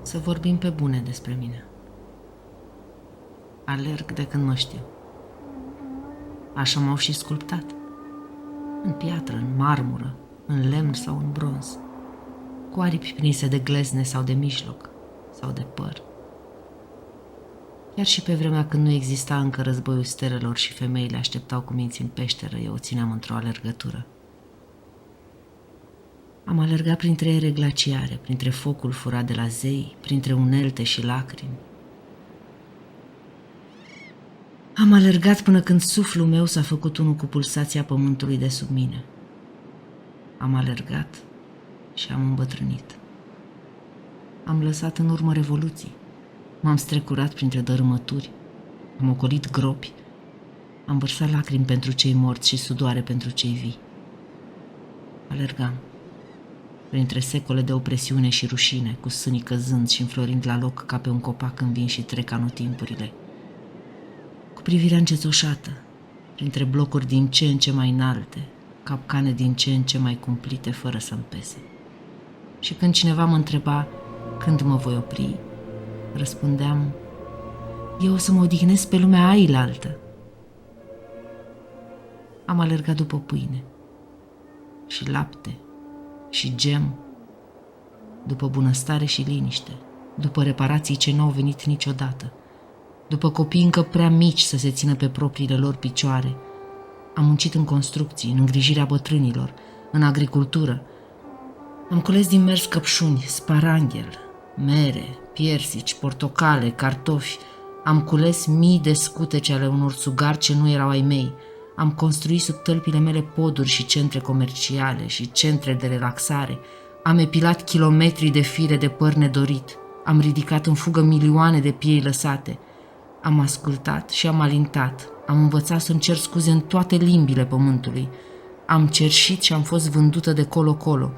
Să vorbim pe bune despre mine. Alerg de când mă știu. Așa m-au și sculptat. În piatră, în marmură, în lemn sau în bronz, cu aripi prinse de glezne sau de mijloc, sau de păr. Chiar și pe vremea când nu exista încă războiul stelelor și femeile așteptau cu minți în peșteră, eu o țineam într-o alergătură. Am alergat printre ere glaciare, printre focul furat de la zei, printre unelte și lacrimi. Am alergat până când suflul meu s-a făcut unul cu pulsația pământului de sub mine. Am alergat și am îmbătrânit. Am lăsat în urmă revoluții. M-am strecurat printre dărâmături. Am ocolit gropi. Am vărsat lacrimi pentru cei morți și sudoare pentru cei vii. Alergam printre secole de opresiune și rușine, cu sânii căzând și înflorind la loc ca pe un copac când vin și trec anotimpurile. Cu privirea încețoșată, printre blocuri din ce în ce mai înalte, capcane din ce în ce mai cumplite, fără să-mi pese. Și când cineva mă întreba când mă voi opri, răspundeam: eu o să mă odihnesc pe lumea ailaltă. Am alergat după pâine și lapte și gem, după bunăstare și liniște, după reparații ce n-au venit niciodată, după copii încă prea mici să se țină pe propriile lor picioare. Am muncit în construcții, în îngrijirea bătrânilor, în agricultură. Am cules din mers căpșuni, sparanghel, mere, piersici, portocale, cartofi. Am cules mii de scutece ale unor sugari ce nu erau ai mei. Am construit sub tălpile mele poduri și centre comerciale și centre de relaxare. Am epilat kilometri de fire de păr nedorit. Am ridicat în fugă milioane de piei lăsate. Am ascultat și am alintat. Am învățat să-mi cer scuze în toate limbile pământului. Am cerșit și am fost vândută de colo-colo.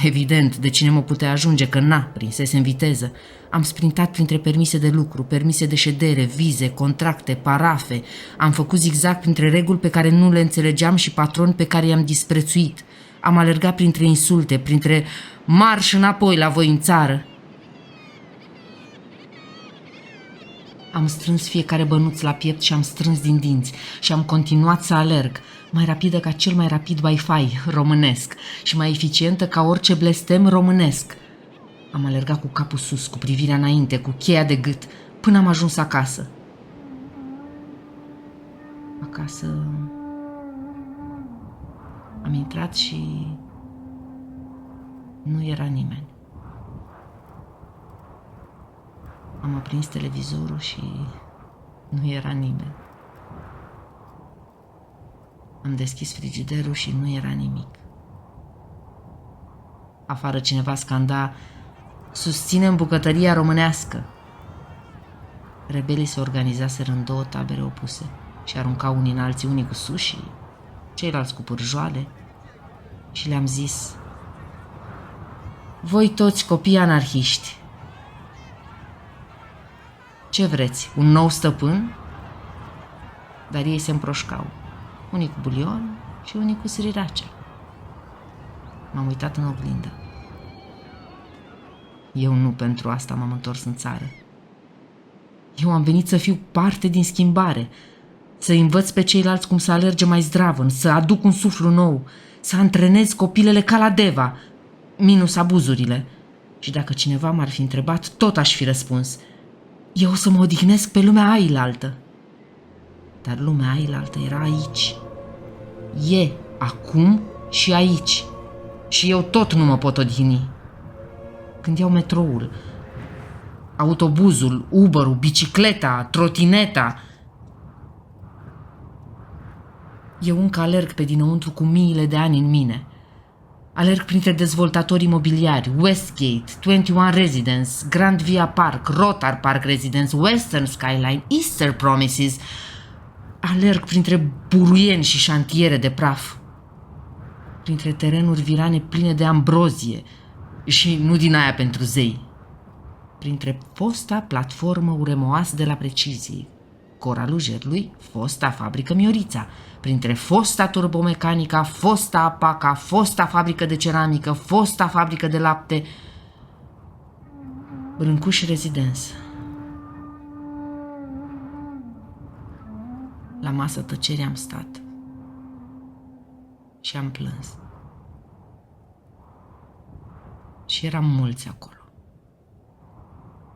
Evident, de cine mă putea ajunge, că prinsese în viteză. Am sprintat printre permise de lucru, permise de ședere, vize, contracte, parafe. Am făcut zigzag printre reguli pe care nu le înțelegeam și patroni pe care i-am disprețuit. Am alergat printre insulte, printre marș înapoi la voi în țară. Am strâns fiecare bănuț la piept și am strâns din dinți și am continuat să alerg, mai rapidă ca cel mai rapid Wi-Fi românesc și mai eficientă ca orice blestem românesc. Am alergat cu capul sus, cu privirea înainte, cu cheia de gât, până am ajuns acasă. Acasă am intrat și nu era nimeni. Am aprins televizorul și nu era nimeni. Am deschis frigiderul și nu era nimic. Afară cineva scanda: susținem bucătăria românească. Rebelii se organizaseră în două tabere opuse și aruncau unii în alții, unii cu sushi, ceilalți cu pârjoale, și le-am zis: voi toți copii anarhiști, ce vreți, un nou stăpân? Dar ei se împroșcau, unii cu bulion și unii cu sriracea. M-am uitat în oglindă. Eu nu pentru asta m-am întors în țară. Eu am venit să fiu parte din schimbare, să învăț pe ceilalți cum să alerge mai zdravăn, să aduc un suflu nou, să antrenez copilele ca la Deva, minus abuzurile. Și dacă cineva m-ar fi întrebat, tot aș fi răspuns: eu o să mă odihnesc pe lumea ailaltă. Dar lumea ailaltă era aici. E acum și aici. Și eu tot nu mă pot odihni. Când iau metroul, autobuzul, Uber-ul, bicicleta, trotineta, eu încă alerg pe dinăuntru cu miile de ani în mine. Alerg printre dezvoltatori imobiliari, Westgate, 21 Residence, Grand Via Park, Rotar Park Residence, Western Skyline, Easter Promises. Alerg printre buruieni și șantiere de praf, printre terenuri virane pline de ambrozie și nu din aia pentru zei, printre fosta platformă uremoasă de la Precizie, Coralul Jertului, fosta fabrică Miorița, printre fosta turbomecanica, fosta Apaca, fosta fabrică de ceramică, fosta fabrică de lapte. Brâncuș Rezidens. La masă tăcerii am stat și am plâns. Și eram mulți acolo.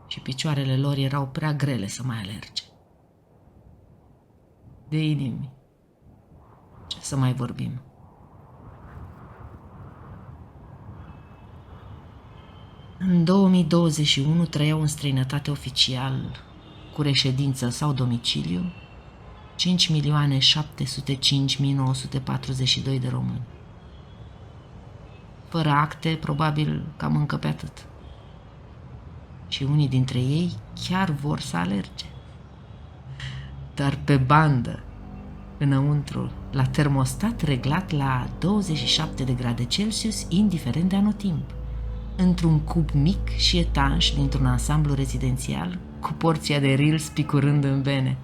Și picioarele lor erau prea grele să mai alerge. De inimi, ce să mai vorbim. În 2021 trăiau în străinătate oficial, cu reședință sau domiciliu, 5.705.942 de români. Fără acte, probabil cam încă pe atât. Și unii dintre ei chiar vor să alerge. Dar pe bandă, înăuntru, la termostat reglat la 27 de grade Celsius, indiferent de anotimp, într-un cub mic și etanș dintr-un ansamblu rezidențial, cu porția de Reels picurând în vene.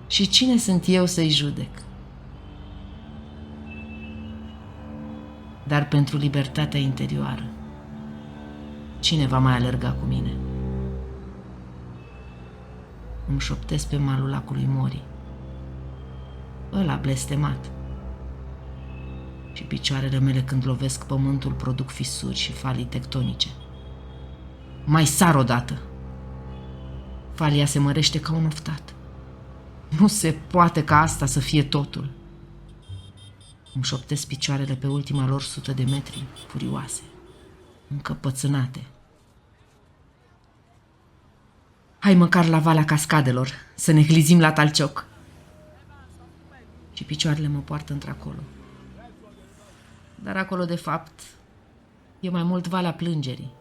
Și cine sunt eu să-i judec? Dar pentru libertatea interioară, cine va mai alerga cu mine? Îmi șoptesc pe malul lacului Mori, ăla blestemat. Și picioarele mele, când lovesc pământul, produc fisuri și falii tectonice. Mai sar odată! Falia se mărește ca un oftat. Nu se poate ca asta să fie totul. Îmi șoptesc picioarele pe ultima lor 100 de metri, furioase, încăpățânate. Hai măcar la Valea Cascadelor, să ne hlizim la Talcioc. Și picioarele mă poartă într-acolo. Dar acolo, de fapt, e mai mult Valea Plângerii.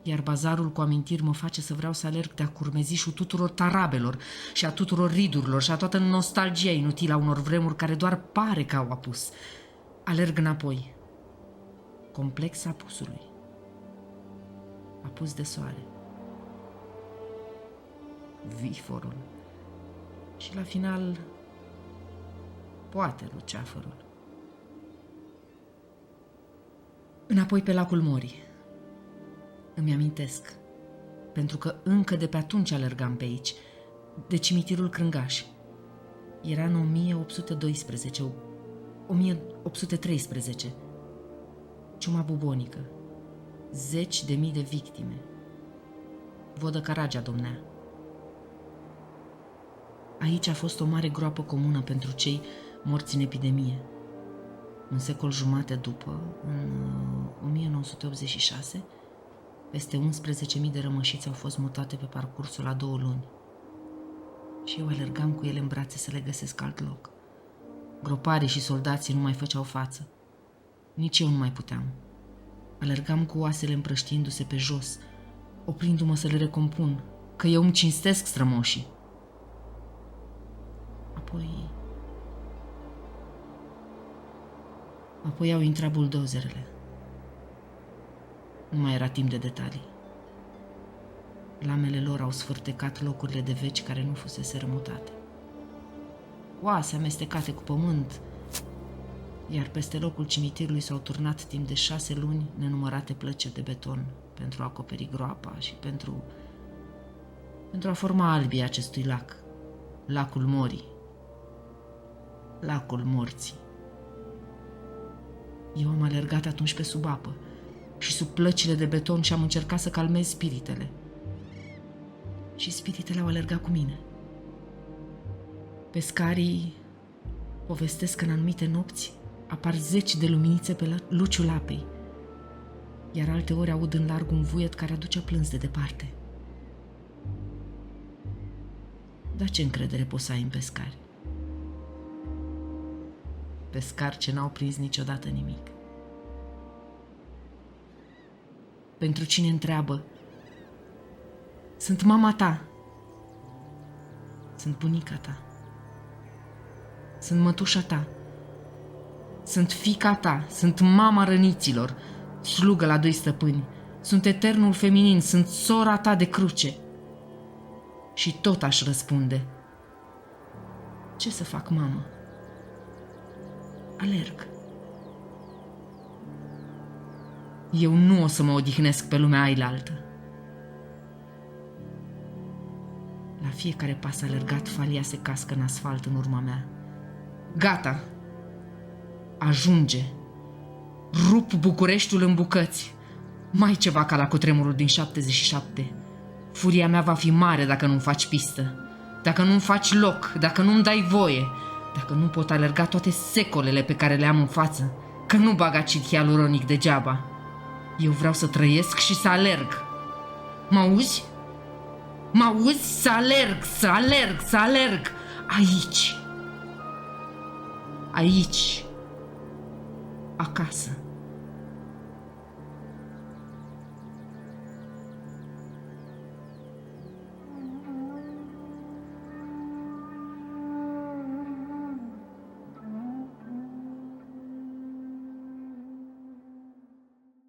Iar bazarul cu amintiri mă face să vreau să alerg de-a curmezișul tuturor tarabelor și a tuturor ridurilor și a toată nostalgia inutilă a unor vremuri care doar pare că au apus. Alerg înapoi. Complex apusului. Apus de soare. Viforul. Și la final, poate luceafărul. Înapoi pe lacul Mori. Îmi amintesc, pentru că încă de pe atunci alergam pe aici, de cimitirul Crângaș. Era în 1812, 1813. Ciuma bubonică. 10.000 de victime. Vodă Caragea domnea. Aici a fost o mare groapă comună pentru cei morți în epidemie. Un secol jumate după, în 1986, peste 11.000 de rămășiți au fost mutate pe parcursul a 2 luni. Și eu alergam cu ele în brațe să le găsesc alt loc. Groparii și soldații nu mai făceau față. Nici eu nu mai puteam. Alergam cu oasele împrăștiindu-se pe jos, oprindu-mă să le recompun, că eu îmi cinstesc strămoșii. Apoi au intrat buldozerele. Nu mai era timp de detalii. Lamele lor au sfârtecat locurile de veci care nu fusese rămutate. Oase amestecate cu pământ, iar peste locul cimitirului s-au turnat timp de 6 luni nenumărate plăci de beton pentru a acoperi groapa și pentru a forma albii acestui lac, lacul Mori, lacul morții. Eu am alergat atunci pe sub apă și sub plăcile de beton și am încercat să calmez spiritele. Și spiritele au alergat cu mine. Pescarii povestesc că în anumite nopți apar 10 de luminițe pe luciul apei, iar alte ori aud în larg un vuiet care aduce plâns de departe. Dar ce încredere poți să ai în pescari? Pescari ce n-au prins niciodată nimic. Pentru cine întreabă, sunt mama ta, sunt bunica ta, sunt mătușa ta, sunt fiica ta, sunt mama răniților, slugă la 2 stăpâni, sunt eternul feminin, sunt sora ta de cruce. Și tot aș răspunde, ce să fac, mamă? Alerg. Eu nu o să mă odihnesc pe lumea ailaltă. La fiecare pas alergat, falia se cască în asfalt în urma mea. Gata! Ajunge! Rup Bucureștiul în bucăți. Mai ceva ca la cutremurul din 77. Furia mea va fi mare dacă nu-mi faci pistă, dacă nu-mi faci loc, dacă nu-mi dai voie, dacă nu pot alerga toate secolele pe care le am în față, că nu bag acid hialuronic degeaba. Eu vreau să trăiesc și să alerg. Mă auzi? Mă auzi? Să alerg, să alerg, să alerg. Aici. Aici. Acasă.